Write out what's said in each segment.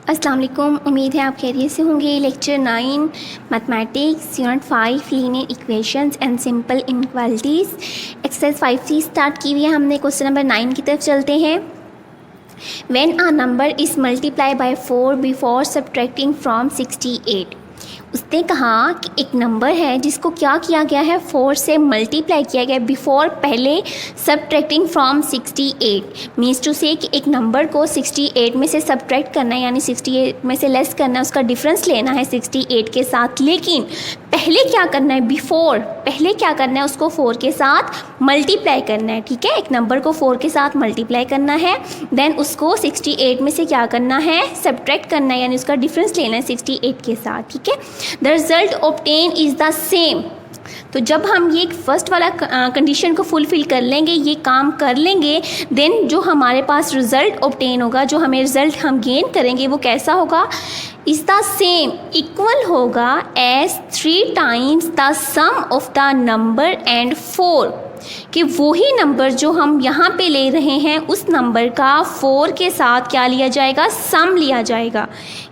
अस्सलाम वालेकुम। उम्मीद है आप खैरियत से होंगे। Lecture 9 mathematics unit 5 linear equations and simple inequalities exercise 5C start की हुई है हमने। क्वेश्चन नंबर 9 की तरफ चलते हैं। When a number is multiply by 4 before subtracting from 68। उसने कहा कि एक नंबर है जिसको क्या किया गया है, 4 से मल्टीप्लाई किया गया बिफोर, पहले सब्ट्रैक्टिंग फ्रॉम 68। मीन्स टू से कि एक नंबर को 68 में से सब्ट्रैक्ट करना है, यानी 68 में से लेस करना है, उसका डिफरेंस लेना है 68 के साथ। लेकिन पहले क्या करना है, बिफोर पहले क्या करना है, उसको 4 के साथ मल्टीप्लाई करना है। ठीक है, एक नंबर को 4 के साथ मल्टीप्लाई करना है, देन उसको 68 में से क्या करना है, सब्ट्रैक्ट करना है, यानी उसका डिफरेंस लेना है 68 के साथ। ठीक है, the result obtain is the same. तो जब हम ये फर्स्ट वाला कंडीशन को फुलफिल कर लेंगे, ये काम कर लेंगे, देन जो हमारे पास रिज़ल्ट ऑब्टेन होगा, जो हमें रिज़ल्ट हम गेन करेंगे, वो कैसा होगा, इज़ द सेम, इक्वल होगा as 3 times the sum of the number and 4। कि वही नंबर जो हम यहाँ पे ले रहे हैं, उस नंबर का 4 के साथ क्या लिया जाएगा, सम लिया जाएगा।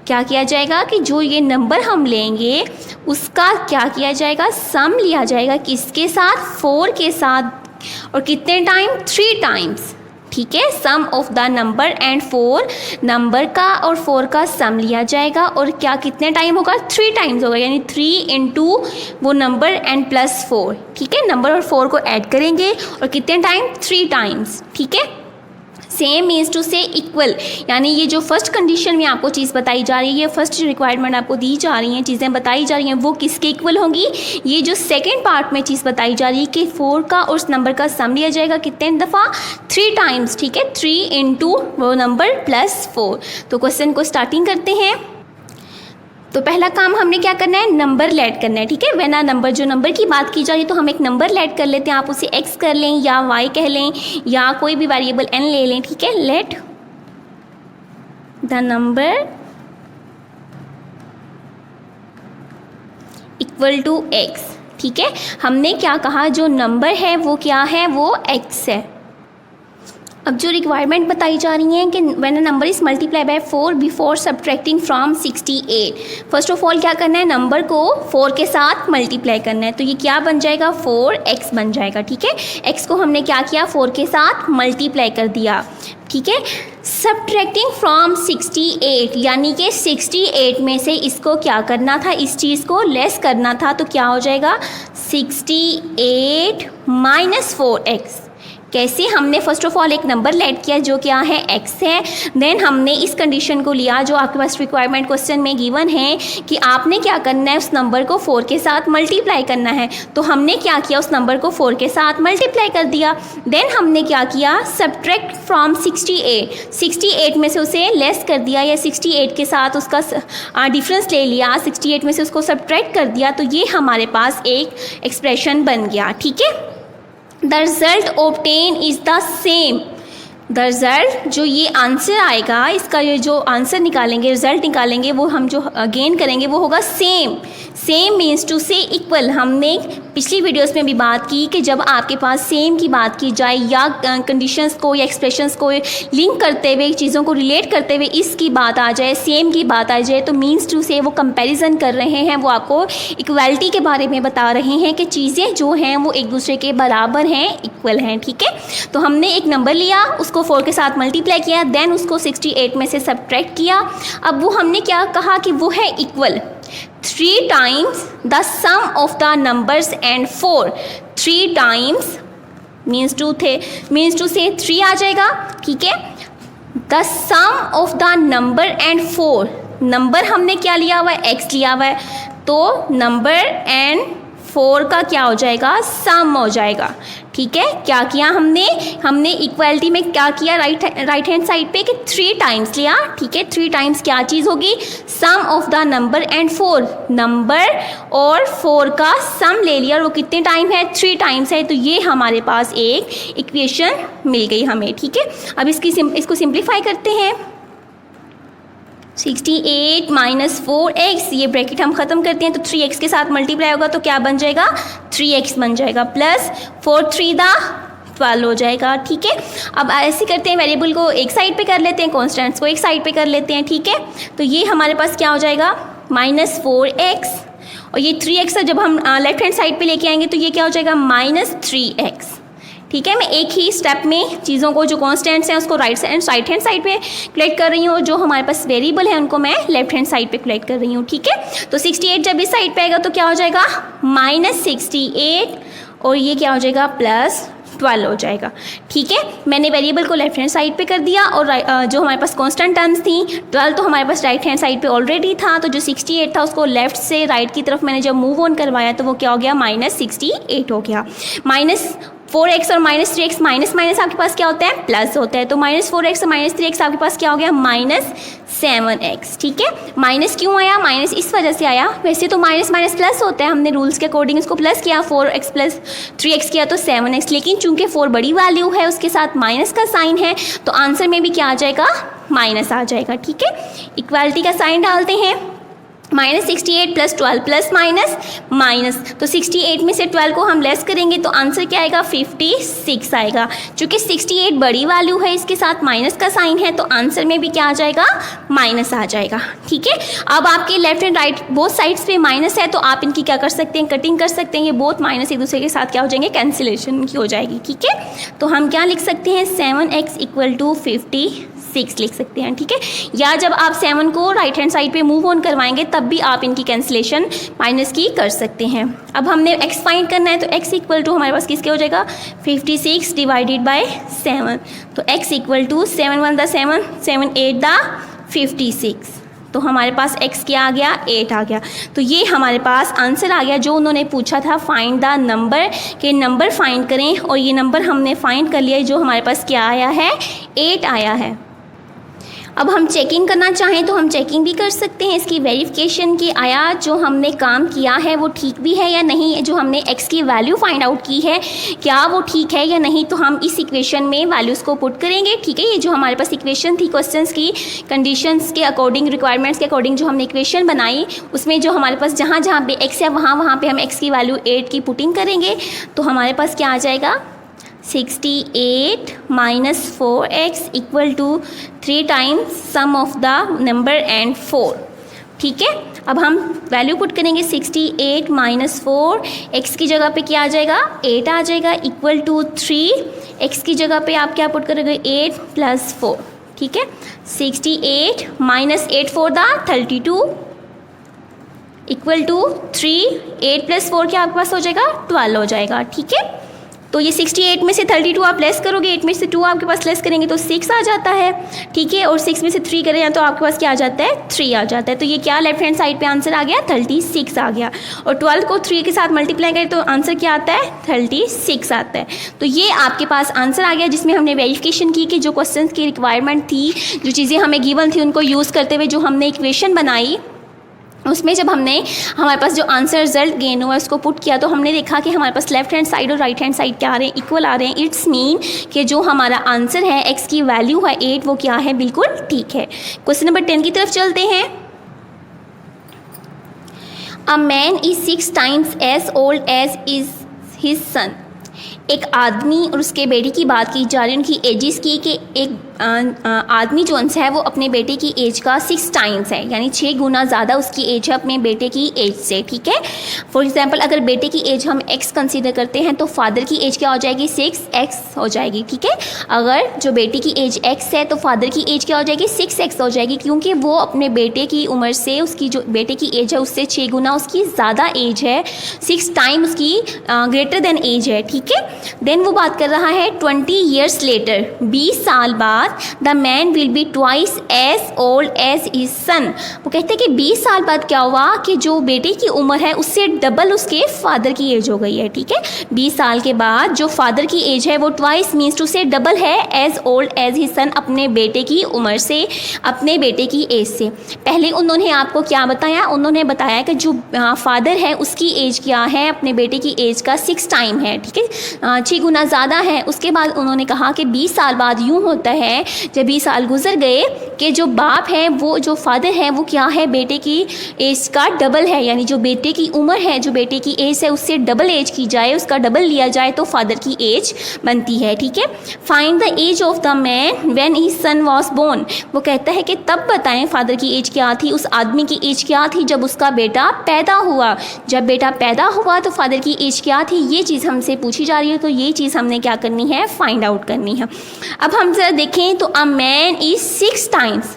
क्या किया जाएगा कि जो ये नंबर हम लेंगे उसका क्या किया जाएगा, सम लिया जाएगा। किसके साथ, 4 के साथ, और कितने टाइम, 3 टाइम्स। ठीक है, sum of the number and 4, number का और 4 का सम लिया जाएगा, और क्या कितने टाइम होगा, 3 टाइम्स होगा, यानी 3 इंटू वो नंबर एंड प्लस 4। ठीक है, नंबर और 4 को ऐड करेंगे और कितने टाइम, 3 टाइम्स। ठीक है, सेम मीन्स टू से इक्वल, यानी ये जो फर्स्ट कंडीशन में आपको चीज़ बताई जा रही है, फर्स्ट रिक्वायरमेंट आपको दी जा रही हैं, चीज़ें बताई जा रही हैं, वो किसके इक्वल होंगी। ये जो सेकंड पार्ट में चीज़ बताई जा रही है कि 4 का और उस नंबर का सम लिया जाएगा कितने दफ़ा, 3 टाइम्स। ठीक है, 3 इंटू वो नंबर प्लस 4। तो क्वेश्चन को स्टार्टिंग करते हैं। तो पहला काम हमने क्या करना है, नंबर लेट करना है। ठीक है, वेन नंबर, जो नंबर की बात की जा रही है, तो हम एक नंबर लेट कर लेते हैं। आप उसे x कर लें या y कह लें या कोई भी वेरिएबल n ले लें। ठीक है, let the number equal to x। ठीक है, हमने क्या कहा, जो नंबर है वो क्या है, वो x है। अब जो रिक्वायरमेंट बताई जा रही है कि when a number is multiply by 4 before subtracting from 68। First of all क्या करना है, नंबर को 4 के साथ मल्टीप्लाई करना है। तो ये क्या बन जाएगा, 4x बन जाएगा। ठीक है, x को हमने क्या किया, 4 के साथ मल्टीप्लाई कर दिया। ठीक है, सब्ट्रैक्टिंग फ्रॉम 68, यानी कि 68 में से इसको क्या करना था, इस चीज़ को लेस करना था। तो क्या हो जाएगा, 68 माइनस 4x। कैसे, हमने फर्स्ट ऑफ ऑल एक नंबर लेट किया जो क्या है, x है। देन हमने इस कंडीशन को लिया जो आपके पास रिक्वायरमेंट क्वेश्चन में गिवन है कि आपने क्या करना है, उस नंबर को 4 के साथ मल्टीप्लाई करना है। तो हमने क्या किया, उस नंबर को 4 के साथ मल्टीप्लाई कर दिया। देन हमने क्या किया, सब्ट्रैक्ट फ्रॉम 68 में से उसे लेस कर दिया, या 68 के साथ उसका डिफरेंस ले लिया, 68 में से उसको सब्ट्रैक्ट कर दिया। तो ये हमारे पास एक एक्सप्रेशन बन गया। ठीक है, the result obtain is the same. The result, जो ये आंसर आएगा, इसका ये जो आंसर निकालेंगे, रिजल्ट निकालेंगे, वो हम जो गेन करेंगे वो होगा सेम। सेम मीन्स टू से इक्वल। हमने पिछली वीडियोस में भी बात की कि जब आपके पास सेम की बात की जाए, या कंडीशंस को या एक्सप्रेशंस को लिंक करते हुए, चीज़ों को रिलेट करते हुए इसकी बात आ जाए, सेम की बात आ जाए, तो मीन्स टू से वो कंपैरिजन कर रहे हैं, वो आपको इक्वालिटी के बारे में बता रहे हैं कि चीज़ें जो हैं वो एक दूसरे के बराबर हैं, इक्वल हैं। ठीक है, तो हमने एक नंबर लिया, उसको 4 के साथ मल्टीप्लाई किया, देन उसको 68 में से सब्ट्रैक्ट किया। अब वो हमने क्या कहा कि वो है equal 3 times the sum of the numbers and 4। 3 times means to say 3 आ जाएगा। ठीक है, the sum of the number and 4, number हमने क्या लिया हुआ है, x लिया हुआ है, तो नंबर एंड 4 का क्या हो जाएगा, सम हो जाएगा। ठीक है, क्या किया हमने इक्वालिटी में क्या किया, राइट हैंड साइड पे कि 3 टाइम्स लिया। ठीक है, 3 टाइम्स क्या चीज़ होगी, sum of the number and 4, number और 4 का सम ले लिया, और वो कितने टाइम है, 3 टाइम्स है। तो ये हमारे पास एक इक्वेशन मिल गई हमें। ठीक है, अब इसको सिंप्लीफाई करते हैं। 68 माइनस 4x, ये ब्रैकेट हम ख़त्म करते हैं, तो 3x के साथ मल्टीप्लाई होगा तो क्या बन जाएगा, 3x बन जाएगा, प्लस 4 3 दा 12 हो जाएगा। ठीक है, अब ऐसे करते हैं, वेरिएबल को एक साइड पे कर लेते हैं, कॉन्स्टेंट्स को एक साइड पे कर लेते हैं। ठीक है, तो ये हमारे पास क्या हो जाएगा -4x, और ये 3x है, जब हम लेफ्ट हैंड साइड पे लेके आएंगे तो ये क्या हो जाएगा -3x। ठीक है, मैं एक ही स्टेप में चीज़ों को, जो कॉन्स्टेंट्स हैं उसको राइट हैंड साइड पे कलेक्ट कर रही हूँ, जो हमारे पास वेरिएबल है उनको मैं लेफ्ट हैंड साइड पे कलेक्ट कर रही हूँ। ठीक है, तो 68 जब इस साइड पे आएगा तो क्या हो जाएगा -68, और ये क्या हो जाएगा +12 हो जाएगा। ठीक है, मैंने वेरिएबल को लेफ्ट हैंड साइड पे कर दिया, और जो हमारे पास कांस्टेंट टर्म्स थी 12 तो हमारे पास राइट हैंड साइड पे ऑलरेडी था, तो जो 68 था उसको लेफ्ट से राइट की तरफ मैंने जब मूव ऑन करवाया तो वो क्या हो गया -68 हो गया। -4x और -3x माइनस माइनस आपके पास क्या होता है प्लस होता है, तो -4x और -3x आपके पास क्या हो गया -7x। ठीक है, माइनस क्यों आया, माइनस इस वजह से आया, वैसे तो माइनस माइनस प्लस होता है, हमने रूल्स के अकॉर्डिंग इसको प्लस किया, 4x प्लस 3x किया तो 7x, लेकिन चूंकि 4 बड़ी वैल्यू है उसके साथ माइनस का साइन है तो आंसर में भी क्या आ जाएगा माइनस आ जाएगा। ठीक है, इक्वालिटी का साइन डालते हैं, -68 + 12 प्लस माइनस माइनस, तो 68 में से 12 को हम लेस करेंगे तो आंसर क्या आएगा 56 आएगा। चूँकि 68 बड़ी वैल्यू है, इसके साथ माइनस का साइन है, तो आंसर में भी क्या आ जाएगा माइनस आ जाएगा। ठीक है, अब आपके left and right both sides पे माइनस है तो आप इनकी क्या कर सकते हैं, कटिंग कर सकते हैं, ये बोथ माइनस एक दूसरे के साथ क्या हो जाएंगे, कैंसिलेशन की हो जाएगी। ठीक है, तो हम क्या लिख सकते हैं 7x = 56 लिख सकते हैं। ठीक है, या जब आप 7 को राइट हैंड साइड पे मूव ऑन करवाएंगे तब भी आप इनकी कैंसिलेशन माइनस की कर सकते हैं। अब हमने x फाइंड करना है तो x = हमारे पास किसके हो जाएगा 56 / 7, तो x = 7 × 1 = 7, 7 × 8 = 56, तो हमारे पास x क्या आ गया 8 आ गया। तो ये हमारे पास आंसर आ गया जो उन्होंने पूछा था, फाइंड द नंबर, के नंबर फाइंड करें, और ये नंबर हमने फाइंड कर लिया जो हमारे पास क्या आया है 8 आया है। अब हम चेकिंग करना चाहें तो हम चेकिंग भी कर सकते हैं इसकी वेरिफिकेशन की, आया जो हमने काम किया है वो ठीक भी है या नहीं, जो हमने x की वैल्यू फाइंड आउट की है क्या वो ठीक है या नहीं, तो हम इस इक्वेशन में वैल्यूज़ को पुट करेंगे। ठीक है, ये जो हमारे पास इक्वेशन थी क्वेश्चंस की कंडीशंस के अकॉर्डिंग, रिक्वायरमेंट्स के अकॉर्डिंग जो हमने इक्वेशन बनाई, उसमें जो हमारे पास जहाँ जहाँ पे x है वहाँ पे हम x की वैल्यू 8 की पुटिंग करेंगे, तो हमारे पास क्या आ जाएगा 68 - 4x = 3 times sum of the number and 4। ठीक है, अब हम वैल्यू पुट करेंगे 68 - 4, x की जगह पे क्या आ जाएगा 8 आ जाएगा, = 3, x की जगह पे आप क्या पुट करोगे 8 + 4। ठीक है, 68 - 8 4 दा 32 = 3, 8 + 4 क्या आपके पास हो जाएगा 12 हो जाएगा। ठीक है, तो ये 68 में से 32 आप लेस करोगे, 8 में से 2 आपके पास लेस करेंगे तो 6 आ जाता है। ठीक है, और 6 में से 3 करें तो आपके पास क्या आ जाता है 3 आ जाता है, तो ये क्या लेफ्ट हैंड साइड पे आंसर आ गया 36 आ गया, और 12 को 3 के साथ मल्टीप्लाई करें तो आंसर क्या आता है 36 आता है। तो ये आपके पास आंसर आ गया जिसमें हमने वेरिफिकेशन की कि जो क्वेश्चन की रिक्वायरमेंट थी, जो चीज़ें हमें गिवन थी उनको यूज़ करते हुए जो हमने इक्वेशन बनाई, उसमें जब हमने हमारे पास जो आंसर रिजल्ट गेन हुआ उसको पुट किया तो हमने देखा कि हमारे पास लेफ्ट हैंड साइड और राइट हैंड साइड क्या आ रहे हैं इक्वल आ रहे हैं। इट्स मीन कि जो हमारा आंसर है x की वैल्यू है 8 वो क्या है बिल्कुल ठीक है। क्वेश्चन नंबर 10 की तरफ चलते हैं। A man is 6 times as old as is his son। एक आदमी और उसके बेटे की बात की जा रही है, उनकी एजेस की, कि एक आदमी जो है वो अपने बेटे की एज का 6 टाइम्स है, यानी 6 गुना ज़्यादा उसकी एज है अपने बेटे की एज से। ठीक है, फॉर एग्जांपल अगर बेटे की एज हम x कंसीडर करते हैं तो फादर की एज क्या हो जाएगी 6x हो जाएगी। ठीक है, अगर जो बेटे की एज x है तो फादर की एज क्या हो जाएगी 6x हो जाएगी, क्योंकि वो अपने बेटे की उम्र से, उसकी जो बेटे की एज है उससे 6 गुना उसकी ज़्यादा एज है, 6 टाइम उसकी ग्रेटर देन एज है। ठीक है, देन वो बात कर रहा है 20 years लेटर, 20 साल बाद the man will be twice as old as his son. वो कहते हैं कि 20 साल बाद क्या हुआ कि जो बेटे की उम्र है उससे डबल उसके फादर की एज हो गई है। ठीक है, 20 साल के बाद जो फादर की एज है वो twice means to say double है as old as his son, अपने बेटे की उम्र से, अपने बेटे की एज से। पहले उन्होंने आपको क्या बताया, उन्होंने बताया कि जो फादर है उसकी एज क्या है, अपने बेटे की एज का 6 टाइम है। ठीक है, 6 गुना ज़्यादा है। उसके बाद उन्होंने कहा कि 20 साल बाद यूँ होता है हैं जब 20 साल गुजर गए कि जो बाप है वो जो फादर है वो क्या है, बेटे की एज का डबल है, यानी जो बेटे की उम्र है, जो बेटे की एज है उससे डबल एज की जाए, उसका डबल लिया जाए तो फादर की एज बनती है। ठीक है, find the age of the man when his son was born. वो कहता है कि तब बताएं फादर की एज क्या थी, उस आदमी की एज क्या थी जब उसका बेटा पैदा हुआ। जब बेटा पैदा हुआ तो फादर की एज क्या थी, ये चीज़ हमसे पूछी जा रही है, तो ये चीज़ हमने क्या करनी है, फाइंड आउट करनी है। अब हम जरा देखें तो a man is 6 times,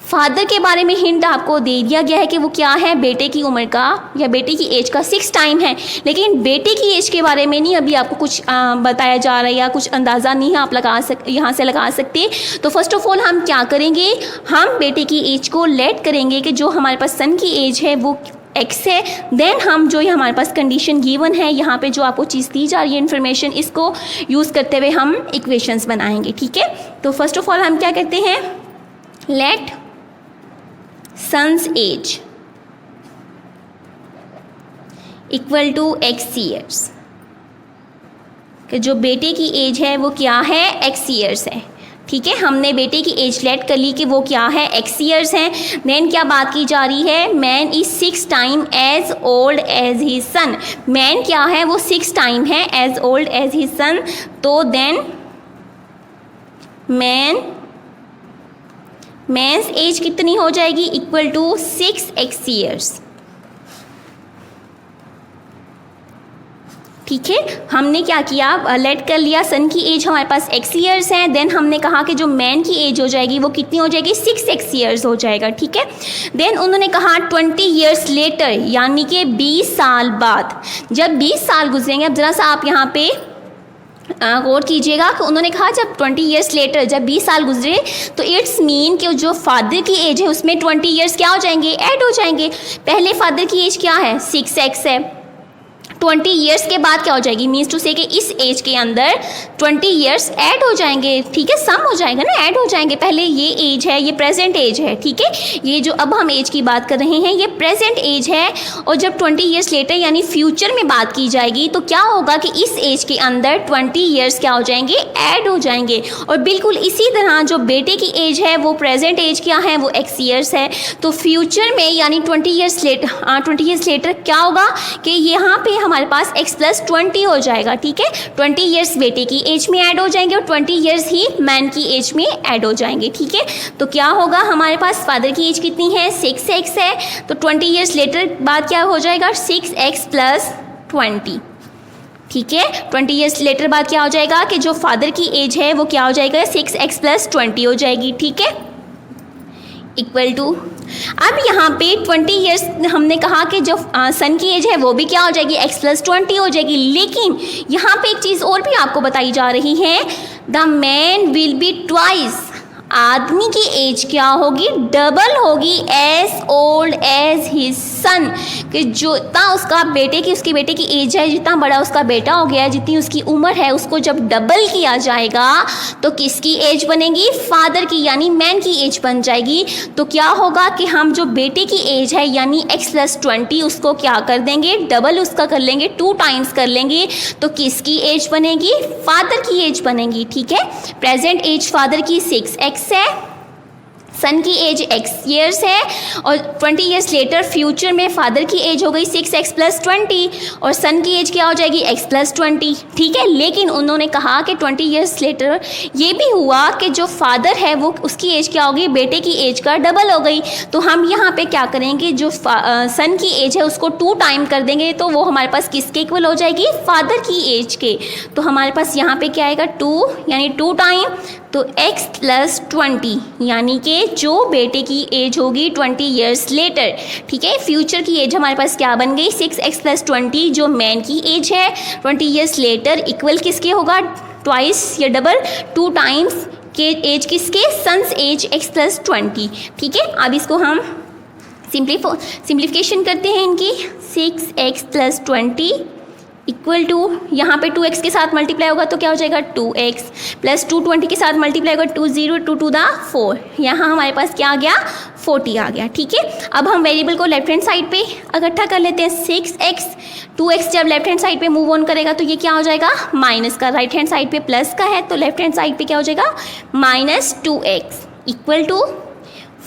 father के बारे में हिंट आपको दे दिया गया है कि वो क्या है, बेटे की उम्र का या बेटे की एज का 6 टाइम है, लेकिन बेटे की एज के बारे में नहीं अभी आपको कुछ बताया जा रहा है या कुछ अंदाज़ा नहीं है आप यहाँ से लगा सकते। तो फर्स्ट ऑफ ऑल हम क्या करेंगे, हम बेटे की एज को लेट करेंगे कि जो हमारे पास सन की एज है वो एक्स है, देन हम जो ये हमारे पास कंडीशन गिवन है, यहाँ पे जो आपको चीज़ दी जा रही है इन्फॉर्मेशन, इसको यूज़ करते हुए हम इक्वेशंस बनाएंगे। ठीक है, तो फर्स्ट ऑफ ऑल हम क्या कहते हैं, let son's age equal to x years, कि जो बेटे की एज है वो क्या है, x ईयर्स है। ठीक है, हमने बेटे की एज लेट कर ली कि वो क्या है, x ईयर्स है। देन क्या बात की जा रही है, man is 6 time as old as his son, man क्या है वो 6 टाइम है as old as his son, तो देन मैन्स एज कितनी हो जाएगी, इक्वल टू 6x ईयर्स। ठीक है, हमने क्या किया, लेट कर लिया सन की एज हमारे पास x ईयर्स है, देन हमने कहा कि जो मैन की एज हो जाएगी वो कितनी हो जाएगी, 6x ईयर्स हो जाएगा। ठीक है, देन उन्होंने कहा 20 ईयर्स लेटर, यानी कि 20 साल बाद, जब 20 साल गुजरेंगे, अब ज़रा सा आप यहाँ पे गौर कीजिएगा कि उन्होंने कहा जब 20 ईयर्स लेटर, जब 20 साल गुजरे तो इट्स मीन कि जो फादर की एज है उसमें 20 ईयर्स क्या हो जाएंगे, ऐड हो जाएंगे। पहले फादर की एज क्या है, 6x है, 20 ईयर्स के बाद क्या हो जाएगी, मीन्स टू से कि इस एज के अंदर 20 ईयर्स ऐड हो जाएंगे। ठीक है, सम हो जाएगा ना, ऐड हो जाएंगे। पहले ये एज है, ये प्रेजेंट एज है। ठीक है, ये जो अब हम एज की बात कर रहे हैं ये प्रेजेंट एज है, और जब 20 ईयर्स लेटर यानी फ्यूचर में बात की जाएगी तो क्या होगा कि इस एज के अंदर 20 ईयर्स क्या हो जाएंगे, ऐड हो जाएंगे। और बिल्कुल इसी तरह जो बेटे की एज है वो प्रेजेंट एज क्या है, वो x ईयर्स है, तो फ्यूचर में यानी 20 ईयर्स लेटर क्या होगा कि यहाँ पे हमारे पास x + 20 हो जाएगा। ठीक है, 20 ईयर्स बेटे की एज में ऐड हो जाएंगे और 20 ईयर्स ही मैन की एज में ऐड हो जाएंगे। ठीक है, तो क्या होगा, हमारे पास फादर की एज कितनी है, 6x है, तो 20 ईयर्स लेटर बाद क्या हो जाएगा, 6x + 20। ठीक है, 20 ईयर्स लेटर बाद क्या हो जाएगा कि जो फादर की एज है वो क्या हो जाएगा, 6x + 20 हो जाएगी। ठीक है, इक्वल टू, अब यहाँ पे 20 ईयर्स हमने कहा कि जो सन की एज है वो भी क्या हो जाएगी, x + 20 हो जाएगी। लेकिन यहाँ पे एक चीज़ और भी आपको बताई जा रही है, the man will be twice, आदमी की एज क्या होगी, डबल होगी, as old as his son, कि जो इतना उसका उसके बेटे की एज है, जितना बड़ा उसका बेटा हो गया, जितनी उसकी उम्र है, उसको जब डबल किया जाएगा तो किसकी एज बनेगी, फादर की, यानी मैन की एज बन जाएगी। तो क्या होगा कि हम जो बेटे की एज है यानी x + 20 उसको क्या कर देंगे, डबल उसका कर लेंगे, 2 टाइम्स कर लेंगे, तो किसकी एज बनेगी, फादर की एज बनेगी। ठीक है, प्रेजेंट एज फादर की 6x है, सन की एज x ईयर्स है, और 20 ईयर्स लेटर फ्यूचर में फादर की एज हो गई 6x + 20 और सन की एज क्या हो जाएगी, x + 20। ठीक है, लेकिन उन्होंने कहा कि 20 ईयर्स लेटर ये भी हुआ कि जो फादर है वो उसकी एज क्या होगी, बेटे की एज का डबल हो गई। तो हम यहाँ पे क्या करेंगे, जो सन की एज है उसको 2 टाइम कर देंगे, तो वो हमारे पास किसके इक्वल हो जाएगी, फादर की एज के। तो हमारे पास यहाँ पे क्या आएगा, 2 यानी 2 टाइम, तो x + 20 यानी कि जो बेटे की एज होगी 20 ईयर्स लेटर। ठीक है, फ्यूचर की एज हमारे पास क्या बन गई, 6x + 20, जो मैन की एज है 20 ईयर्स लेटर इक्वल किसके होगा, ट्वाइस या डबल, 2 टाइम्स के एज किसके, सन्स एज x + 20। ठीक है, अब इसको हम सिंप्लीफिकेशन करते हैं इनकी, 6x + 20 इक्वल टू, यहाँ पे 2x के साथ मल्टीप्लाई होगा तो क्या हो जाएगा, 2x + 220 के साथ मल्टीप्लाई होगा 20 2 to the 4, यहाँ हमारे पास क्या आ गया, 40 आ गया। ठीक है, अब हम वेरिएबल को लेफ्ट हैंड साइड पे इकट्ठा कर लेते हैं, 6x 2x जब लेफ्ट हैंड साइड पे मूव ऑन करेगा तो ये क्या हो जाएगा माइनस का, राइट हैंड साइड पे प्लस का है तो लेफ्ट हैंड साइड पे क्या हो जाएगा -2x इक्वल टू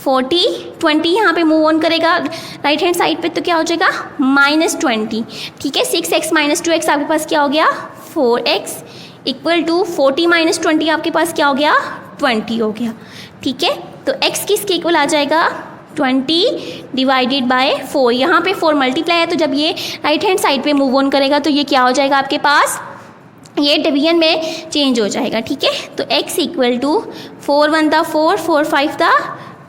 40, 20 यहाँ पे मूव ऑन करेगा राइट हैंड साइड पे तो क्या हो जाएगा -20, ठीक है। 6x - 2x आपके पास क्या हो गया 4x इक्वल टू 40 - 20 आपके पास क्या हो गया 20 हो गया, ठीक है। तो x किसके इक्वल आ जाएगा 20 डिवाइडेड बाय 4, यहाँ पे 4 मल्टीप्लाई है तो जब ये राइट हैंड साइड पे मूव ऑन करेगा तो ये क्या हो जाएगा आपके पास, ये डिवीजन में चेंज हो जाएगा, ठीक है। तो x इक्वल टू 4 1 दा 4, 4 5 दा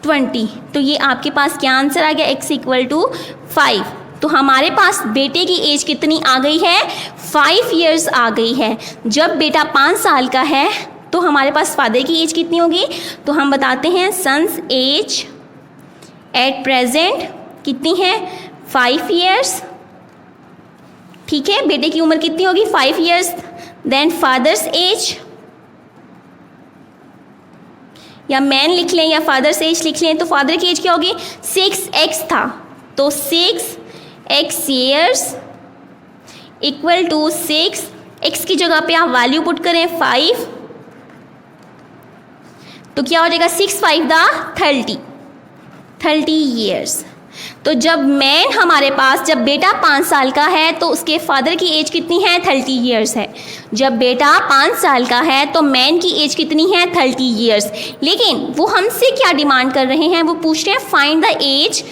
20, तो ये आपके पास क्या आंसर आ गया x इक्वल टू 5। तो हमारे पास बेटे की एज कितनी आ गई है 5 इयर्स आ गई है। जब बेटा 5 साल का है तो हमारे पास फादर की एज कितनी होगी, तो हम बताते हैं सन्स एज एट प्रेजेंट कितनी है 5 इयर्स, ठीक है। बेटे की उम्र कितनी होगी 5 इयर्स। देन फादर्स एज, या मैन लिख लें या फादर्स एज लिख लें, तो फादर की एज क्या होगी 6x था तो 6x years equal to 6x की जगह पे आप वैल्यू पुट करें 5 तो क्या हो जाएगा 6 5 दा 30 ईयर्स। तो जब मैन हमारे पास, जब बेटा 5 साल का है तो उसके फादर की एज कितनी है 30 ईयर्स है। जब बेटा 5 साल का है तो मैन की एज कितनी है 30 ईयर्स। लेकिन वो हमसे क्या डिमांड कर रहे हैं, वो पूछ रहे हैं find the age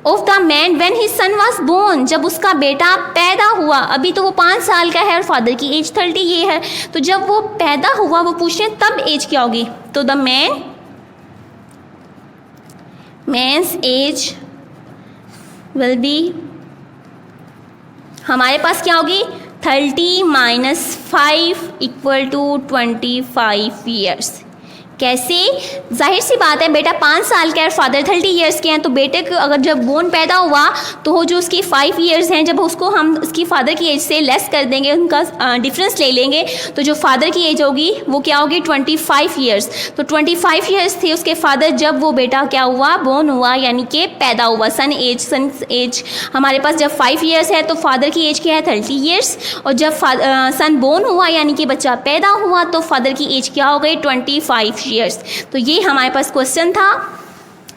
of the man when his son was born, जब उसका बेटा पैदा हुआ। अभी तो वो 5 साल का है और फादर की एज 30 ये है, तो जब वो पैदा हुआ वो पूछ रहे हैं तब एज क्या होगी, तो the man's age will be हमारे पास क्या होगी 30 - 5 इक्वल टू 25 ईयर्स। कैसे, जाहिर सी बात है बेटा 5 साल का है और फादर 30 ईयर्स के हैं, तो बेटे को अगर जब बोन पैदा हुआ तो वो जो उसकी 5 ईयर्स हैं, जब उसको हम उसकी फादर की एज से लेस कर देंगे, उनका डिफरेंस ले लेंगे, तो जो फादर की एज होगी वो क्या होगी 25 ईयर्स। तो 25 ईयर्स थे उसके फादर जब वो बेटा क्या हुआ बोन हुआ, यानी कि पैदा हुआ। सन एज हमारे पास जब 5 ईयर्स है तो फादर की एज क्या है 30 ईयर्स, और जब सन बोन हुआ यानी कि बच्चा पैदा हुआ तो फादर की एज क्या हो गई 25 ईयर्स। तो ये हमारे पास क्वेश्चन था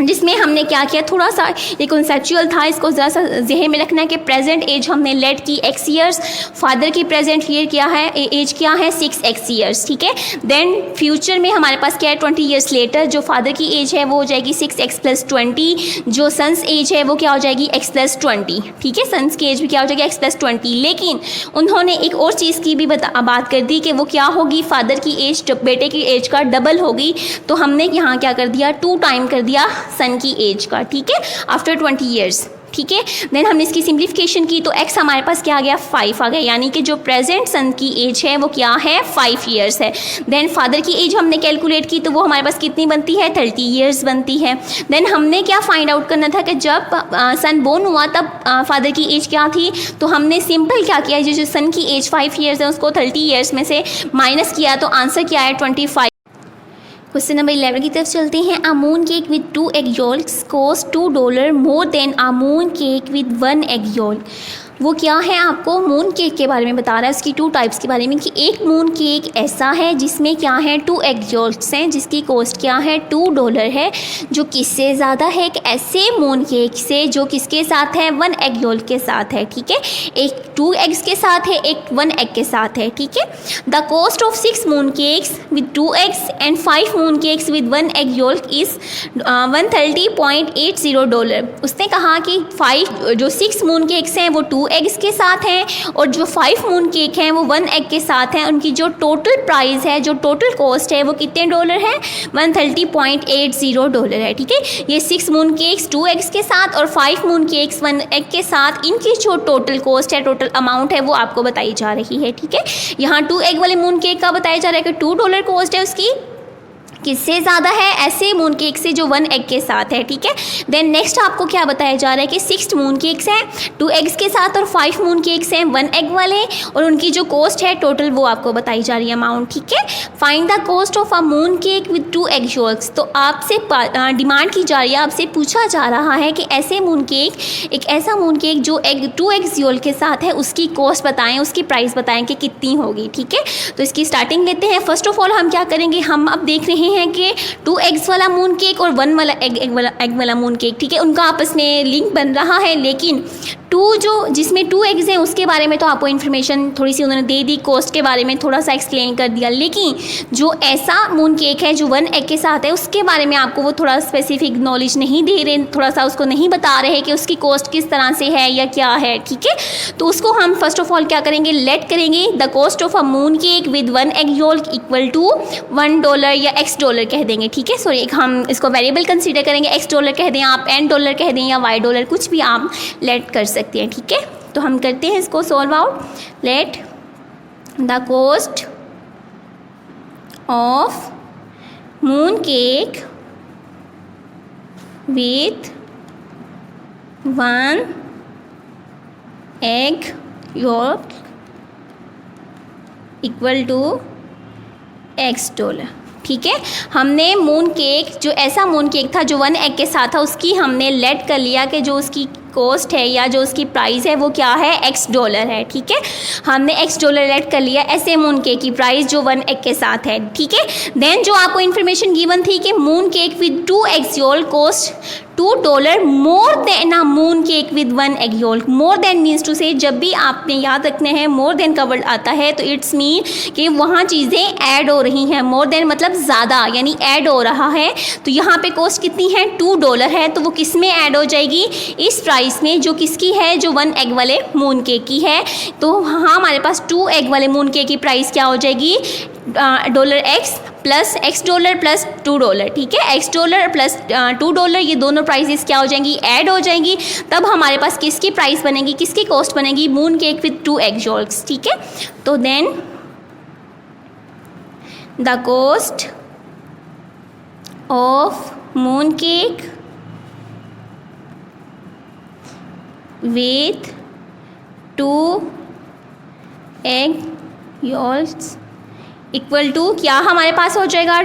जिसमें हमने क्या किया, थोड़ा सा ये कॉन्सेप्चुअल था, इसको ज़रा सा जहन में रखना है कि प्रेजेंट एज हमने लेट की x ईयर्स, फादर की प्रेजेंट ईयर क्या है एज क्या है 6x ईयर्स, ठीक है। देन फ्यूचर में हमारे पास क्या है 20 ईयर्स लेटर जो फादर की एज है वो हो जाएगी 6x + 20, जो सन्स एज है वो क्या हो जाएगी x + 20, ठीक है। सन्स की एज भी क्या हो जाएगी x + 20। लेकिन उन्होंने एक और चीज़ की भी बात कर दी कि वो क्या होगी, फादर की एज बेटे की एज का डबल होगी, तो हमने यहाँ क्या कर दिया 2 टाइम कर दिया सन की एज का, ठीक है, आफ्टर 20 ईयर्स, ठीक है। देन हमने इसकी सिंप्लीफिकेशन की तो x हमारे पास क्या आ गया 5 आ गया, यानी कि जो प्रेजेंट सन की एज है वो क्या है 5 ईयर्स है। देन फादर की एज हमने कैलकुलेट की तो वो हमारे पास कितनी बनती है 30 ईयर्स बनती है। देन हमने क्या फाइंड आउट करना था कि जब सन बोर्न हुआ तब फादर की एज क्या थी, तो हमने सिंपल क्या किया, जो सन की एज 5 ईयर्स है उसको 30 ईयर्स में से माइनस किया तो आंसर क्या है 25। क्वेश्चन नंबर 11 की तरफ चलते हैं। अ moon cake with 2 egg yolks cost $2 more than a moon cake with 1 egg yolk। वो क्या है, आपको मून केक के बारे में बता रहा है, उसकी 2 टाइप्स के बारे में, कि एक मून केक ऐसा है जिसमें क्या है 2 egg yolks हैं जिसकी कॉस्ट क्या है $2 है, जो किससे ज़्यादा है, एक ऐसे मून केक से जो किसके साथ है 1 egg yolk के साथ है, ठीक है। एक 2 eggs के साथ है, एक 1 egg के साथ है, ठीक है। The cost of 6 moon cakes with 2 eggs and 5 moon cakes with 1 egg yolk is $130.80। उसने कहा कि 6 मून केक्स हैं वो 2 एग्स के साथ हैं और जो 5 मून केक हैं वो 1 एग के साथ हैं। उनकी जो टोटल प्राइस है, जो टोटल कॉस्ट है वो कितने डॉलर है $130.80 है, ठीक है। ये 6 मून केक्स 2 एग्स के साथ और 5 मून केक्स 1 एग के साथ, इनकी जो टोटल कॉस्ट है, टोटल अमाउंट है वो आपको बताई जा रही है, ठीक है। यहाँ 2 एग वाले मून केक का बताया जा रहा है कि $2 कॉस्ट है उसकी, किससे ज़्यादा है, ऐसे मून केक से जो 1 एग के साथ है, ठीक है। देन नेक्स्ट आपको क्या बताया जा रहा है कि 6 मून केक्स हैं 2 एग्स के साथ और 5 मून केक्स हैं 1 एग वाले, और उनकी जो कॉस्ट है टोटल वो आपको बताई जा रही है अमाउंट, ठीक है। Find the cost of a moon cake with 2 egg yolks. तो आपसे डिमांड की जा रही है, आपसे पूछा जा रहा है कि ऐसे मून केक, एक ऐसा मून केक जो 2 एग्स योल्क के साथ है, उसकी कॉस्ट बताएं, उसकी प्राइस बताएं कि कितनी होगी, ठीक है। तो इसकी स्टार्टिंग लेते हैं। फर्स्ट ऑफ ऑल हम क्या करेंगे, हम अब देख रहे हैं कि 2 एग्स वाला मून केक और 1 वाला एग वाला मून केक, ठीक है, उनका आपस में लिंक बन रहा है, लेकिन 2 जो जिसमें 2 एग्स हैं उसके बारे में तो आपको इन्फॉर्मेशन थोड़ी सी उन्होंने दे दी, कॉस्ट के बारे में थोड़ा सा एक्सप्लेन कर दिया, लेकिन जो ऐसा मून केक है जो 1 एग के साथ है उसके बारे में आपको वो थोड़ा स्पेसिफिक नॉलेज नहीं दे रहे, थोड़ा सा उसको नहीं बता रहे कि उसकी कॉस्ट किस तरह से है या क्या है, ठीक है। तो उसको हम फर्स्ट ऑफ ऑल क्या करेंगे, लेट करेंगे the cost of a moon cake with 1 egg yolk equal to $1 या $X कह देंगे, ठीक है। सॉरी, हम इसको वेरिएबल कंसीडर करेंगे, $X कह दें आप, $N कह दें या $Y, कुछ भी आप लेट कर सकते हैं, ठीक है। तो हम करते हैं इसको solve out. Let the cost of moon cake with 1 egg yolk equal to $X, ठीक है। हमने मून केक, जो ऐसा मून केक था जो 1 एग के साथ था, उसकी हमने लेट कर लिया कि जो उसकी कॉस्ट है या जो उसकी प्राइस है वो क्या है, $X है, ठीक है। हमने $X लेट कर लिया ऐसे मून केक की प्राइस जो 1 एग के साथ है, ठीक है। देन जो आपको इन्फॉर्मेशन गिवन थी कि moon cake with 2 eggs yolk cost $2 more than a moon cake with 1 egg yolk. More than means to say, जब भी आपने याद रखने हैं मोर देन का वर्ड आता है तो इट्स मीन कि वहाँ चीज़ें ऐड हो रही हैं। मोर देन मतलब ज़्यादा, यानी ऐड हो रहा है। तो यहाँ पे कॉस्ट कितनी है, $2 है, तो वो किस में ऐड हो जाएगी, इस प्राइस में, जो किसकी है, जो 1 एग वाले मून केक की है। तो हाँ, हमारे पास 2 एग वाले मून केक की प्राइस क्या हो जाएगी, $X प्लस $X प्लस $2, ठीक है। $X प्लस $2, ये दोनों प्राइसेस क्या हो जाएंगी, ऐड हो जाएंगी। तब हमारे पास किसकी प्राइस बनेगी, किसकी कॉस्ट बनेगी, moon cake with 2 egg yolks, ठीक है। तो then the cost of moon cake with 2 egg yolks equal to क्या हमारे पास हो जाएगा,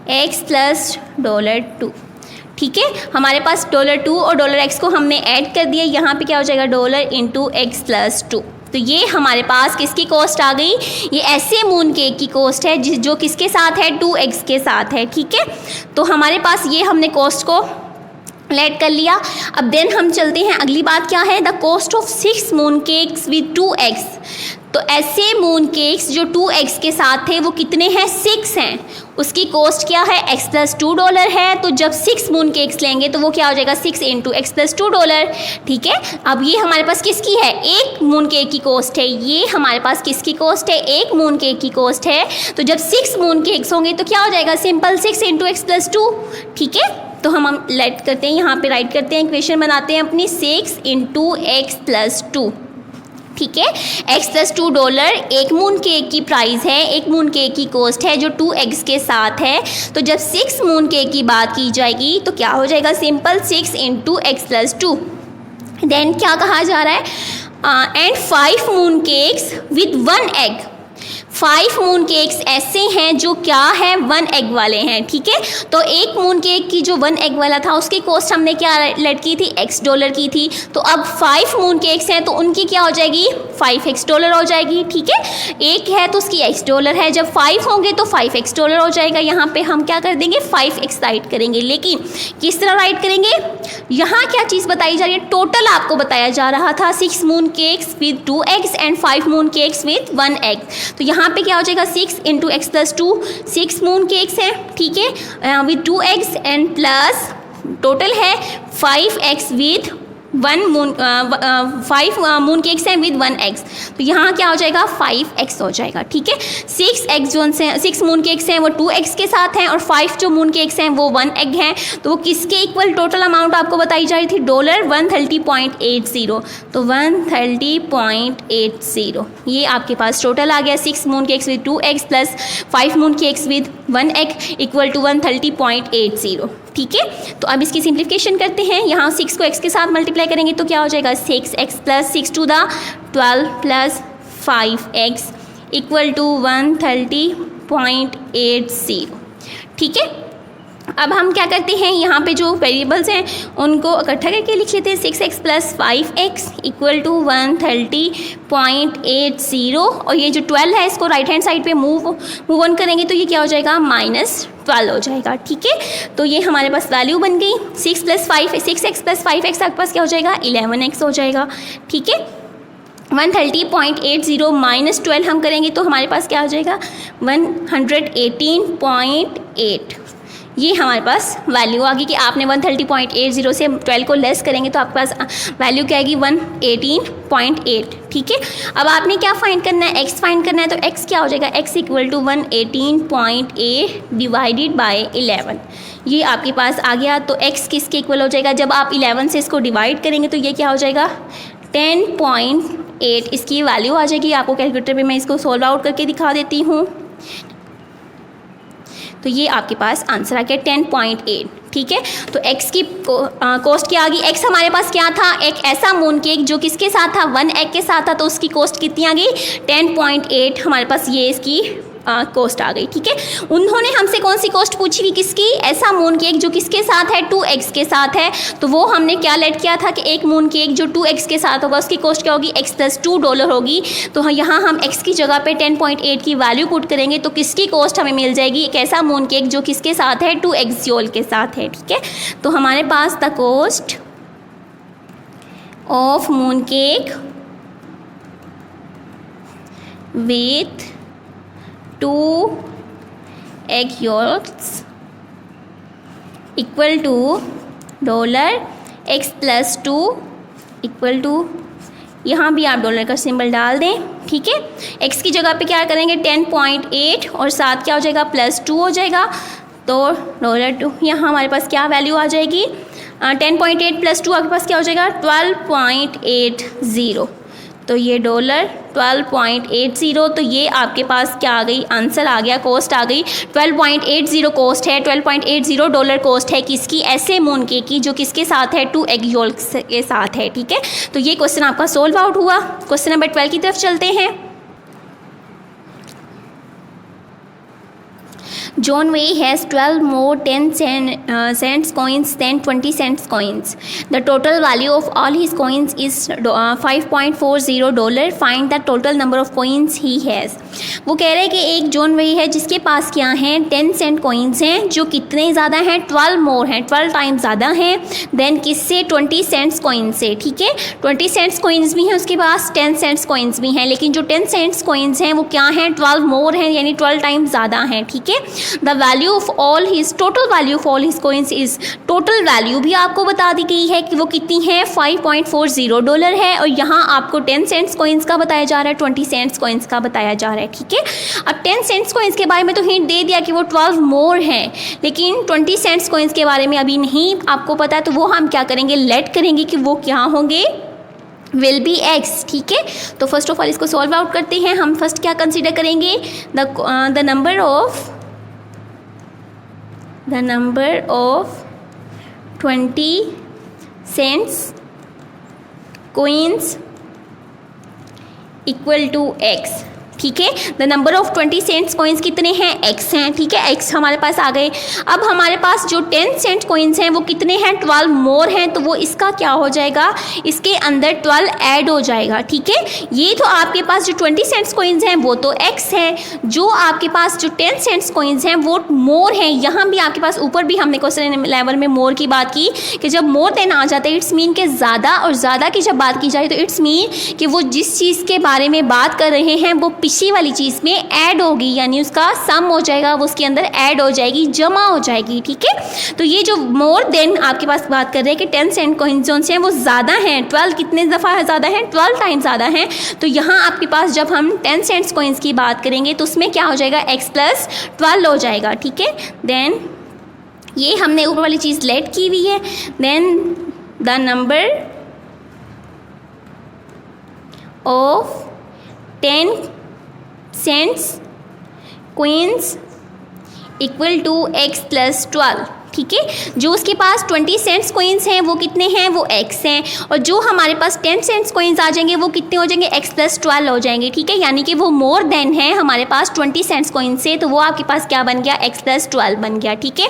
$X प्लस $2, ठीक है। हमारे पास $2 और $X को हमने ऐड कर दिया, यहाँ पे क्या हो जाएगा, $X प्लस 2। तो ये हमारे पास किसकी कॉस्ट आ गई, ये ऐसे मून केक की कॉस्ट है जो किसके साथ है, 2 एग्स के साथ है, ठीक है। तो हमारे पास ये हमने कॉस्ट को लेट कर लिया। अब देन हम चलते हैं, अगली बात क्या है, the cost of 6 moon cakes with 2 eggs. तो ऐसे मून केक्स जो 2 एग्स के साथ थे वो कितने हैं, 6 हैं, उसकी कॉस्ट क्या है, $X प्लस $2 है। तो जब 6 मून केक्स लेंगे तो वो क्या हो जाएगा, 6 इंटू $X प्लस $2, ठीक है। अब ये हमारे पास किसकी है, एक मून केक की कॉस्ट है, ये हमारे पास किसकी कॉस्ट है, एक मून केक की कॉस्ट है। तो जब 6 मून केक्स होंगे तो क्या हो जाएगा, सिंपल 6 इंटू $X प्लस 2, ठीक है। तो हम लेट करते हैं, यहाँ पे राइट करते हैं, इक्वेशन बनाते हैं अपनी, 6 इंटू $X प्लस 2, ठीक है। $X प्लस $2 एक मून केक की प्राइस है, एक मून केक की कॉस्ट है जो 2 एग्स के साथ है। तो जब 6 मून केक की बात की जाएगी तो क्या हो जाएगा, simple 6 into $X plus 2। Then क्या कहा जा रहा है, and 5 moon cakes with 1 egg. 5 moon cakes ऐसे हैं जो क्या है, 1 एग वाले हैं, ठीक है। तो एक मून केक की जो 1 एग वाला था उसकी कॉस्ट हमने क्या लेट की थी, $X की थी। तो अब 5 मून केक्स हैं तो उनकी क्या हो जाएगी, $5 हो जाएगी, ठीक है। एक है तो उसकी $X है, जब 5 होंगे तो $5 हो जाएगा। यहाँ पे हम क्या कर देंगे, 5x राइट करेंगे, लेकिन किस तरह राइट करेंगे, यहाँ क्या चीज़ बताई जा रही है, टोटल आपको बताया जा रहा था 6 moon cakes with 2 eggs and 5 moon cakes with 1 egg. तो यहाँ पे क्या हो जाएगा, 6 into $X plus 2, 6 moon cakes है, ठीक है, with 2 eggs and plus total है 5x with one moon 5 moon cakes हैं विद 1 एग्स, तो यहाँ क्या हो जाएगा 5x हो जाएगा। ठीक है, 6 एग्स जो से 6 मून केक्स हैं वो 2 एग्स के साथ हैं और 5 जो मून केक्स हैं वो 1 एग हैं, तो वो किसके इक्वल टोटल अमाउंट आपको बताई जा रही थी, $130.80, तो 130.80 ये आपके पास टोटल आ गया। 6 moon cakes with 2 eggs plus 5 moon cakes with 1 egg equal to 130.80। ठीक है, तो अब इसकी सिंप्लीफिकेशन करते हैं। यहाँ 6 को x के साथ मल्टीप्लाई करेंगे तो क्या हो जाएगा 6x plus 6 to the 12 plus 5x equal to 130.80। ठीक है, अब हम क्या करते हैं, यहाँ पे जो वेरिएबल्स हैं उनको इकट्ठा करके लिख लेते हैं। 6x plus 5x equal to 130.80 और ये जो 12 है इसको राइट हैंड साइड पे मूव ऑन करेंगे तो ये क्या हो जाएगा -12 हो जाएगा। ठीक है, तो ये हमारे पास वैल्यू बन गई 6x प्लस 5x आपके पास क्या हो जाएगा 11x हो जाएगा। ठीक है, 130.80 माइनस 12 हम करेंगे तो हमारे पास क्या हो जाएगा 118.8। ये हमारे पास वैल्यू आ गई कि आपने 130.80 से 12 को लेस करेंगे तो आपके पास वैल्यू क्या आएगी 118.8। ठीक है, अब आपने क्या फाइंड करना है, x फाइंड करना है, तो x क्या हो जाएगा x equal to 118.8 divided by 11। ये आपके पास आ गया, तो x किसके इक्वल हो जाएगा, जब आप 11 से इसको डिवाइड करेंगे तो ये क्या हो जाएगा 10.8 इसकी वैल्यू आ जाएगी। आपको कैलकुलेटर पे मैं इसको सॉल्व आउट करके दिखा देती हूँ, तो ये आपके पास आंसर आ गया 10.8। ठीक है, तो x की कॉस्ट क्या आ गई, x हमारे पास क्या था, एक ऐसा मून केक जो किसके साथ था 1 एग के साथ था, तो उसकी कॉस्ट कितनी आ गई 10.8 हमारे पास ये इसकी कॉस्ट आ गई। ठीक है, उन्होंने हमसे कौन सी कॉस्ट पूछी हुई, किसकी, ऐसा मून केक जो किसके साथ है 2 एग्स के साथ है, तो वो हमने क्या लेट किया था कि एक मून केक जो 2 एग्स के साथ होगा उसकी कॉस्ट क्या होगी x + $2 होगी। तो यहाँ हम x की जगह पे 10.8 की वैल्यू पुट करेंगे तो किसकी कॉस्ट हमें मिल जाएगी, एक ऐसा मून केक जो किसके साथ है 2 एग्स योल के साथ है। ठीक है, तो हमारे पास the cost of moon cake with 2 egg yolks equal to $x + 2 equal to, यहाँ भी आप डॉलर का सिंबल डाल दें। ठीक है, x की जगह पे क्या करेंगे 10.8 और साथ क्या हो जाएगा +2 हो जाएगा, तो $2 यहाँ हमारे पास क्या वैल्यू आ जाएगी 10.8 + 2 आपके पास क्या हो जाएगा 12.80, तो ये $12.80, तो ये आपके पास क्या आ गई आंसर आ गया, कॉस्ट आ गई 12.80 कॉस्ट है, $12.80 कॉस्ट है किसकी, ऐसे मून केक की जो किसके साथ है 2 एग योल्क्स के साथ है। ठीक है, तो ये क्वेश्चन आपका सोल्व आउट हुआ। क्वेश्चन नंबर 12 की तरफ चलते हैं। John Way has 12 more 10 cents coins than 20 cents coins. The total value of all his coins is $5.40. Find the total number of coins he has. वो कह रहे हैं कि एक जॉन वे है जिसके पास क्या हैं 10 सेंट कॉइन्स हैं जो कितने ज़्यादा हैं 12 मोर हैं, 12 टाइम्स ज़्यादा हैं देन किससे 20 सेंट्स कॉइन्स से। ठीक है, 20 सेंट्स कॉइन्स भी हैं उसके पास, 10 सेंट्स कॉइन्स भी हैं, लेकिन जो 10 सेंट्स कॉइन्स हैं वो क्या हैं 12 मोर हैं, यानी 12 टाइम्स ज़्यादा हैं। ठीक है, the value of all his total value of all his coins is, total value भी आपको बता दी गई है कि वो कितनी है $5.40 है, और यहाँ आपको 10 सेंट्स कॉइन्स का बताया जा रहा है, 20 सेंट्स कॉइन्स का बताया जा रहा है। ठीक है, अब 10 सेंट्स कॉइन्स के बारे में तो हिंट दे दिया कि वो 12 मोर हैं, लेकिन 20 सेंट्स कॉइन्स के बारे में अभी नहीं आपको पता है, तो वो हम क्या करेंगे लेट करेंगे कि वो क्या होंगे विल बी एक्स। ठीक है, तो फर्स्ट ऑफ ऑल इसको सॉल्व आउट करते हैं। हम फर्स्ट क्या कंसीडर करेंगे the number of 20 cents coins equal to x. ठीक है, the number of 20 cents coins कितने हैं x हैं। ठीक है, x हमारे पास आ गए। अब हमारे पास जो 10 सेंट कॉइन्स हैं वो कितने हैं 12 मोर हैं, तो वो इसका क्या हो जाएगा, इसके अंदर 12 ऐड हो जाएगा। ठीक है, ये तो आपके पास जो 20 सेंट्स कॉइन्स हैं वो तो x है, जो आपके पास जो 10 सेंट्स कॉइन्स हैं वो मोर हैं। यहाँ भी आपके पास ऊपर भी हमने क्वेश्चन लेवल में मोर की बात की कि जब मोर देन आ जाता है इट्स मीन के ज़्यादा, और ज़्यादा की जब बात की जाए तो इट्स मीन कि वो जिस चीज़ के बारे में बात कर रहे हैं वो पिछली वाली चीज़ में ऐड होगी, यानी उसका सम हो जाएगा, वो उसके अंदर ऐड हो जाएगी, जमा हो जाएगी, ठीक है। तो ये जो मोर देन आपके पास बात कर रहे हैं कि 10 सेंट कॉइन्स जो हैं वो ज़्यादा हैं, 12 कितने दफ़ा ज़्यादा हैं, 12 टाइम ज़्यादा हैं। तो यहाँ आपके पास जब हम 10 सेंट्स कॉइन्स की बात करेंगे तो उसमें क्या हो जाएगा, x + 12 हो जाएगा, ठीक है। देन ये हमने ऊपर वाली चीज़ लेट की हुई है। Then the number of 10 cents coins equal to x + 12, ठीक है। जो उसके पास 20 सेंट्स कॉइन्स हैं वो कितने हैं, वो x हैं, और जो हमारे पास 10 सेंट्स कॉइन्स आ जाएंगे वो कितने हो जाएंगे, x + 12 हो जाएंगे, ठीक है। यानी कि वो मोर देन है हमारे पास 20 सेंट्स कॉइन्स से, तो वो आपके पास क्या बन गया, x + 12 बन गया, ठीक है।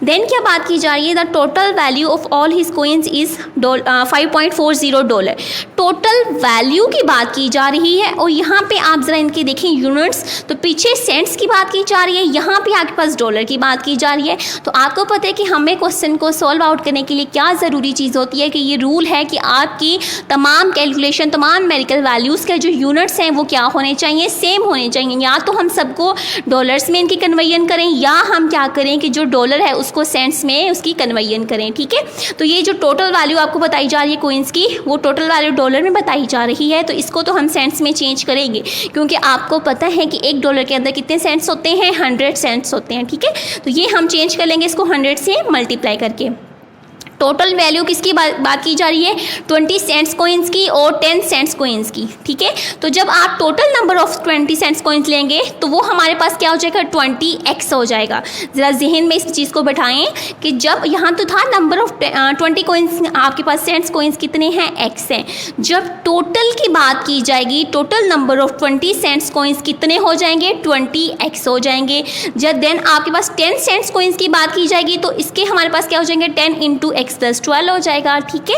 देन क्या बात की जा रही है, the total value of all his coins is $5.40। Total value की बात की जा रही है, और यहाँ पे आप ज़रा इनके देखें यूनिट्स, तो पीछे सेंट्स की बात की जा रही है, यहाँ पे आपके पास डॉलर की बात की जा रही है। तो आपको पता है कि हमें क्वेश्चन को सॉल्व आउट करने के लिए क्या ज़रूरी चीज़ होती है कि ये रूल है कि आपकी तमाम कैलकुलेशन, तमाम न्यूमेरिकल वैल्यूज़ के जो यूनिट्स हैं वो क्या होने चाहिए, सेम होने चाहिए। या तो हम सबको डॉलर्स में इनकी कन्वर्जन करें, या हम क्या करें कि जो डॉलर है उसको सेंट्स में उसकी कन्वर्जन करें, ठीक है। तो ये जो टोटल वैल्यू आपको बताई जा रही है कॉइन्स की, वो टोटल वैल्यू डॉलर में बताई जा रही है, तो इसको तो हम सेंट्स में चेंज करेंगे, क्योंकि आपको पता है कि $1 के अंदर कितने सेंट्स होते हैं, 100 सेंट्स होते हैं, ठीक है। तो ये हम चेंज कर लेंगे इसको 100 से मल्टीप्लाई करके। टोटल वैल्यू किसकी बात की जा रही है, 20 सेंट्स कॉइन्स की और 10 सेंट्स कॉइन्स की, ठीक है। तो जब आप total number of 20 cents coins लेंगे तो वो हमारे पास क्या हो जाएगा, 20x हो जाएगा। ज़रा जहन में इस चीज़ को बैठाएं कि जब यहाँ तो था नंबर ऑफ 20 कॉइन्स, आपके पास सेंट्स कॉइन्स कितने हैं, x हैं। जब टोटल की बात की जाएगी, total number of 20 cents coins कितने हो जाएंगे, 20x हो जाएंगे। जब देन आपके पास 10 सेंट्स कॉइन्स की बात की जाएगी तो इसके हमारे पास क्या हो जाएंगे, 10 × x + 12 हो जाएगा, ठीक है।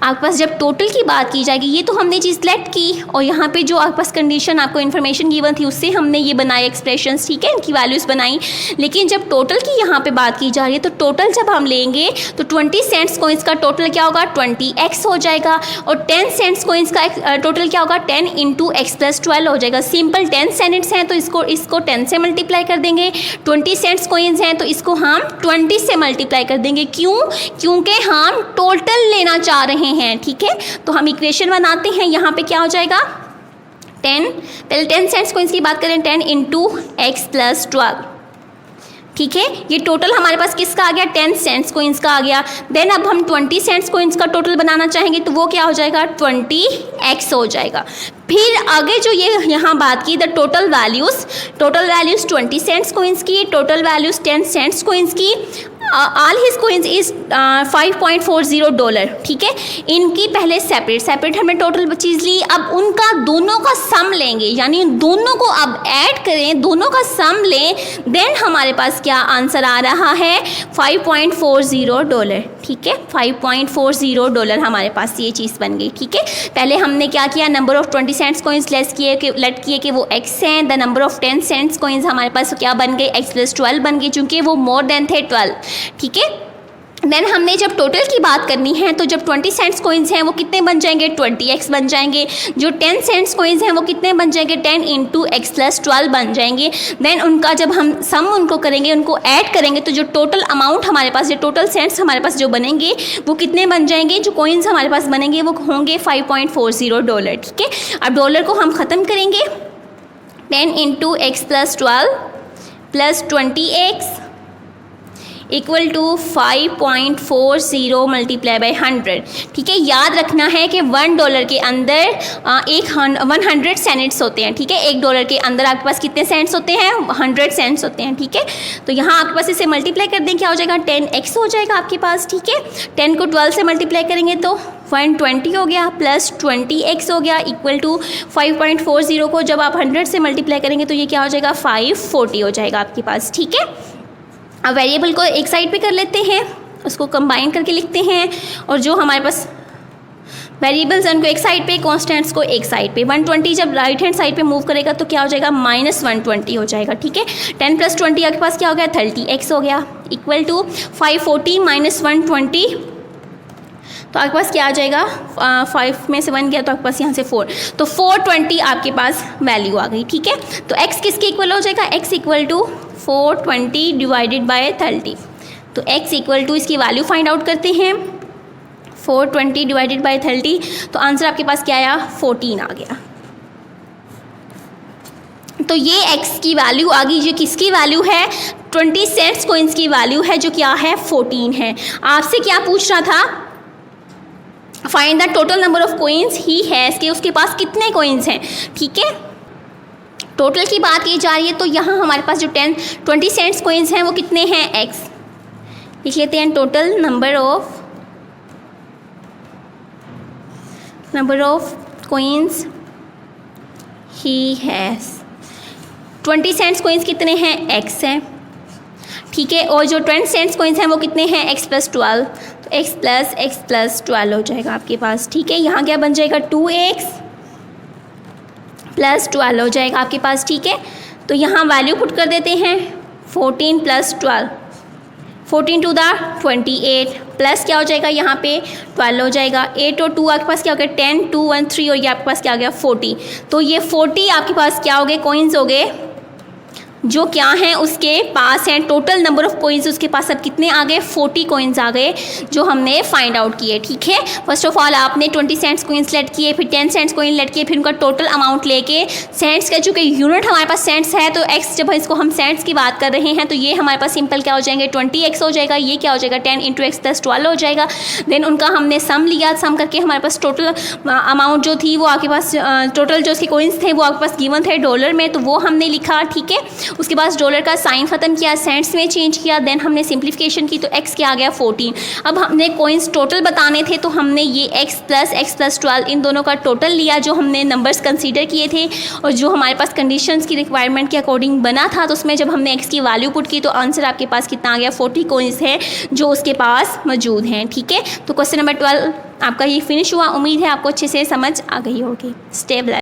आपके पास जब टोटल की बात की जाएगी, ये तो हमने चीज़ लेट की, और यहाँ पे जो आपके पास कंडीशन आपको इन्फॉर्मेशन गिवन थी उससे हमने ये बनाए एक्सप्रेशंस, ठीक है, इनकी वैल्यूज़ बनाई। लेकिन जब टोटल की यहाँ पे बात की जा रही है तो टोटल जब हम लेंगे तो 20 सेंट्स कॉइन्स का टोटल क्या होगा, 20x हो जाएगा, और 10 सेंट्स कॉइन्स का टोटल क्या होगा, 10 × x + 12 हो जाएगा। सिंपल 10 सेंट्स हैं तो इसको 10 से मल्टीप्लाई कर देंगे, 20 सेंट्स कॉइन्स हैं तो इसको हम 20 से मल्टीप्लाई कर देंगे। क्यों, क्योंकि हम टोटल लेना चाह रहे हैं, ठीक है। तो हम इक्वेशन बनाते हैं, यहाँ पे क्या हो जाएगा, 10, पहले 10 सेंट्स कॉइन्स की बात करें, 10 × x + 12, ठीक है। ये टोटल हमारे पास किसका आ गया, 10 सेंट्स कॉइन्स का आ गया। देन अब हम 20 सेंट्स कॉइन्स का टोटल बनाना चाहेंगे तो वो क्या हो जाएगा, 20x हो जाएगा। फिर आगे जो ये यहाँ बात की, the total values 20 cents coins की, टोटल वैल्यूज़ 10 सेंट्स कॉइन्स की, ऑल हिज कॉइन्स इज $5.40, ठीक है। इनकी पहले सेपरेट हमने टोटल चीज़ ली, अब उनका दोनों का सम लेंगे, यानी दोनों को अब ऐड करें, दोनों का सम लें, देन हमारे पास क्या आंसर आ रहा है, $5.40, ठीक है। $5.40 हमारे पास ये चीज़ बन गई, ठीक है। पहले हमने क्या किया, number of 20 cents coins let किए कि वो x हैं, the number of 10 cents coins हमारे पास क्या बन गए, x + 12 बन गए, चूँकि वो मोर देन थे 12, ठीक है। देन हमने जब टोटल की बात करनी है तो जब 20 सेंट्स कॉइन्स हैं वो कितने बन जाएंगे, 20x बन जाएंगे। जो 10 सेंट्स कॉइन्स हैं वो कितने बन जाएंगे, 10 × x + 12 बन जाएंगे। देन उनका जब हम सम उनको करेंगे, उनको ऐड करेंगे, तो जो टोटल अमाउंट हमारे पास, जो टोटल सेंट्स हमारे पास जो बनेंगे वो कितने बन जाएंगे, जो कॉइन्स हमारे पास बनेंगे वो होंगे $5.40, ठीक है। अब डॉलर को हम ख़त्म करेंगे, 10 × x + 12 + 20x equal to 5.40 multiply by 100, ठीक है। याद रखना है कि $1 के अंदर 100 सेंट्स होते हैं, ठीक है। $1 के अंदर आपके पास कितने सेंट्स होते हैं, 100 सेंट्स होते हैं, ठीक है। तो यहाँ आपके पास इसे मल्टीप्लाई कर दें, क्या हो जाएगा, 10x हो जाएगा आपके पास, ठीक है। 10 को 12 से मल्टीप्लाई करेंगे तो 120 हो गया, प्लस 20x हो गया, इक्वल टू 5.40 को जब आप 100 से मल्टीप्लाई करेंगे तो ये क्या हो जाएगा, 540 हो जाएगा आपके पास, ठीक है। अब वेरिएबल को एक साइड पे कर लेते हैं, उसको कंबाइन करके लिखते हैं, और जो हमारे पास वेरिएबल्स हैं उनको एक साइड पे, कॉन्स्टेंट्स को एक साइड पे। 120 जब राइट हैंड साइड पे मूव करेगा तो क्या हो जाएगा, -120 हो जाएगा, ठीक है। 10 + 20 आपके पास क्या हो गया, 30x हो गया, इक्वल टू 540 - 120, तो आपके पास क्या आ जाएगा, 5 में से 1 गया तो आपके पास यहाँ से 4, तो 420 आपके पास वैल्यू आ गई। ठीक है, तो x किसके इक्वल हो जाएगा, x equal to 420 divided by 30। तो x इक्वल टू इसकी वैल्यू फाइंड आउट करते हैं, 420 डिवाइडेड बाय 30, तो आंसर आपके पास क्या आया, 14 आ गया। तो ये x की वैल्यू आ गई, जो किसकी वैल्यू है, 20 सेंट्स कॉइन्स की वैल्यू है, जो क्या है, 14 है। आपसे क्या पूछ रहा था, find the total number of coins he has, कि उसके पास कितने कॉइन्स हैं। ठीक है, टोटल की बात की जा रही है, तो यहाँ हमारे पास जो 20 सेंट्स कॉइन्स हैं वो कितने हैं, x लिख लेते हैं। Total number of coins he has, 20 cents coins कितने हैं, x हैं। ठीक है, और जो 20 सेंट्स कॉइन्स हैं वो कितने हैं, x + 12, तो x + 12 हो जाएगा आपके पास। ठीक है, यहाँ क्या बन जाएगा, 2x + 12 हो जाएगा आपके पास। ठीक है, तो यहाँ वैल्यू पुट कर देते हैं, 14 + 12, 14 × 2 = 28, प्लस क्या हो जाएगा, यहाँ पे 12 हो जाएगा, 8 और 2 आपके पास क्या हो गया, 10, 2, 1, 3, और ये आपके पास क्या हो गया, 40। तो ये 40 आपके पास क्या हो गए, कॉइन्स हो गए, जो क्या हैं उसके पास हैं। टोटल नंबर ऑफ कॉइन्स उसके पास अब कितने आ गए, 40 कॉइन्स आ गए, जो हमने फाइंड आउट किए। ठीक है, फर्स्ट ऑफ ऑल आपने 20 सेंट्स कॉइन्स लेट किए, फिर 10 सेंट्स कॉइन लेट किए, फिर उनका टोटल अमाउंट लेके, सेंट्स का चूँकि यूनिट हमारे पास सेंट्स है, तो एक्स जब इसको हम सेंट्स की बात कर रहे हैं, तो ये हमारे पास सिंपल क्या हो जाएंगे, 20x हो जाएगा, ये क्या हो जाएगा, 10 × x + 12 हो जाएगा। देन उनका हमने सम लिया, सम करके हमारे पास टोटल अमाउंट जो थी वो आपके पास, टोटल जो उसके कॉइन्स थे वो आपके पास गिवन थे डॉलर में, तो वो हमने लिखा। ठीक है, उसके बाद डॉलर का साइन ख़त्म किया, सेंट्स में चेंज किया, देन हमने सिंप्लीफिकेशन की, तो x क्या आ गया, 14। अब हमने कॉइन्स टोटल बताने थे, तो हमने ये x + 12 इन दोनों का टोटल लिया, जो हमने नंबर्स कंसीडर किए थे और जो हमारे पास कंडीशंस की रिक्वायरमेंट के अकॉर्डिंग बना था, तो उसमें जब हमने x की वैल्यू पुट की, तो आंसर आपके पास कितना आ गया, 40 कॉइन्स है जो उसके पास मौजूद हैं। ठीक है, तो क्वेश्चन नंबर 12 आपका ये फिनिश हुआ। उम्मीद है आपको अच्छे से समझ आ गई होगी। Stay blessed.